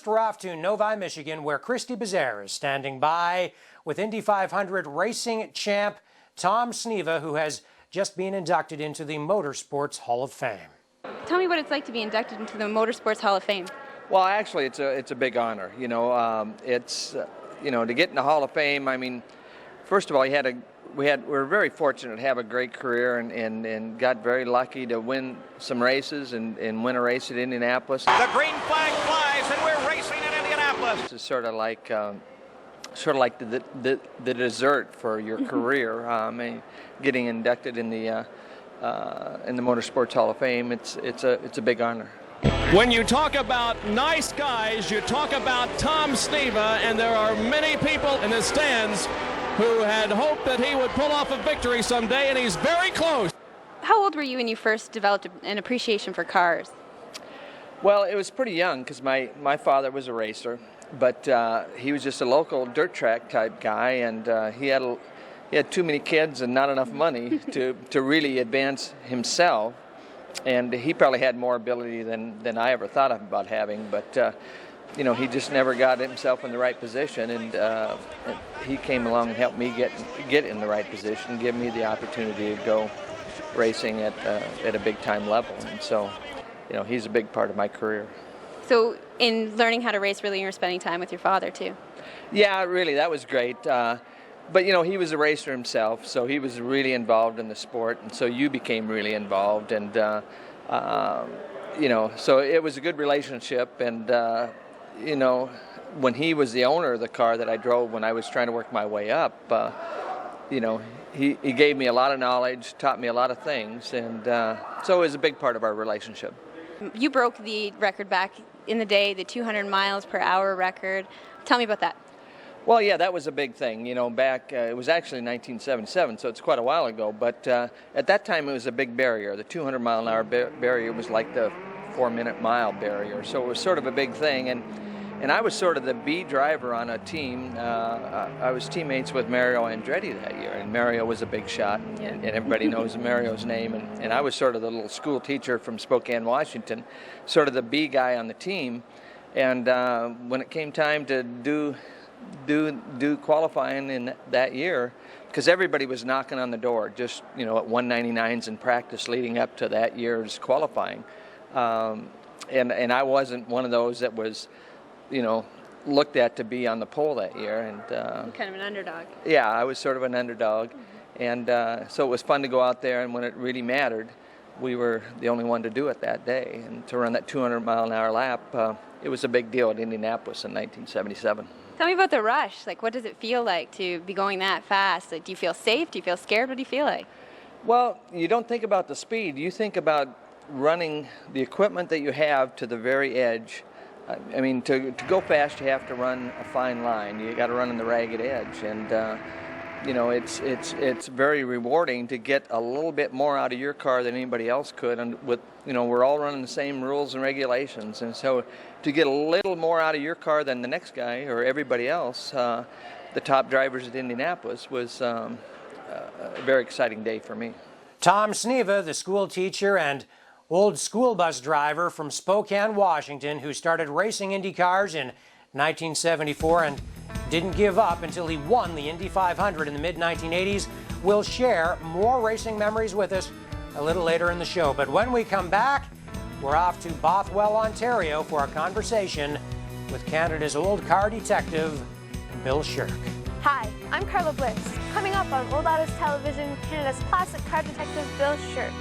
We're off to Novi, Michigan, where Christie Bezaire is standing by with Indy 500 racing champ Tom Sneva, who has just been inducted into the Motorsports Hall of Fame. Tell me what it's like to be inducted into the Motorsports Hall of Fame. Well, actually, it's a big honor. You know, to get in the Hall of Fame. I mean, first of all, we're very fortunate to have a great career and got very lucky to win some races and win a race at Indianapolis. The green flag flies and we're racing in Indianapolis. It's sort of like the dessert for your career. Getting inducted in the Motorsports Hall of Fame, it's a big honor. When you talk about nice guys, you talk about Tom Sneva, and there are many people in the stands who had hoped that he would pull off a victory someday, and he's very close. How old were you when you first developed an appreciation for cars? Well, it was pretty young because my father was a racer, but he was just a local dirt track type guy, and he had too many kids and not enough money to really advance himself. And he probably had more ability than I ever thought of about having, but you know, he just never got himself in the right position, and he came along and helped me get in the right position, give me the opportunity to go racing at a big time level. And so, you know, he's a big part of my career. So in learning how to race, really, you're spending time with your father too? Yeah, really, that was great. But you know, he was a racer himself, so he was really involved in the sport, and so you became really involved, and you know, so it was a good relationship. And you know, when he was the owner of the car that I drove when I was trying to work my way up, you know, he gave me a lot of knowledge, taught me a lot of things, and so it was a big part of our relationship. You broke the record back in the day, the 200 miles per hour record. Tell me about that. Well, yeah, that was a big thing. You know, back, it was actually 1977, so it's quite a while ago. But at that time, it was a big barrier. The 200-mile-an-hour barrier was like the 4-minute-mile barrier. So it was sort of a big thing. And I was sort of the B driver on a team. I was teammates with Mario Andretti that year, and Mario was a big shot, and everybody knows Mario's name. And I was sort of the little school teacher from Spokane, Washington, sort of the B guy on the team. And when it came time to do qualifying in that year, because everybody was knocking on the door, just, you know, at 199s in practice leading up to that year's qualifying, and I wasn't one of those that was, you know, looked at to be on the pole that year. And kind of an underdog. Yeah, I was sort of an underdog. And so it was fun to go out there, and when it really mattered, we were the only one to do it that day, and to run that 200-mile-an-hour lap. It was a big deal at Indianapolis in 1977. Tell me about the rush. Like, what does it feel like to be going that fast? Like, do you feel safe? Do you feel scared? What do you feel like? Well, you don't think about the speed. You think about running the equipment that you have to the very edge. I mean, to go fast, you have to run a fine line. You got to run on the ragged edge, and you know, it's very rewarding to get a little bit more out of your car than anybody else could. And with, you know, we're all running the same rules and regulations, and so to get a little more out of your car than the next guy or everybody else, the top drivers at Indianapolis, was a very exciting day for me. Tom Sneva, the school teacher and old school bus driver from Spokane, Washington, who started racing Indycars in 1974 and didn't give up until he won the Indy 500 in the mid-1980s, will share more racing memories with us a little later in the show. But when we come back, we're off to Bothwell, Ontario for a conversation with Canada's old car detective, Bill Shirk. Hi, I'm Carla Bliss. Coming up on Old Autos Television, Canada's classic car detective, Bill Shirk.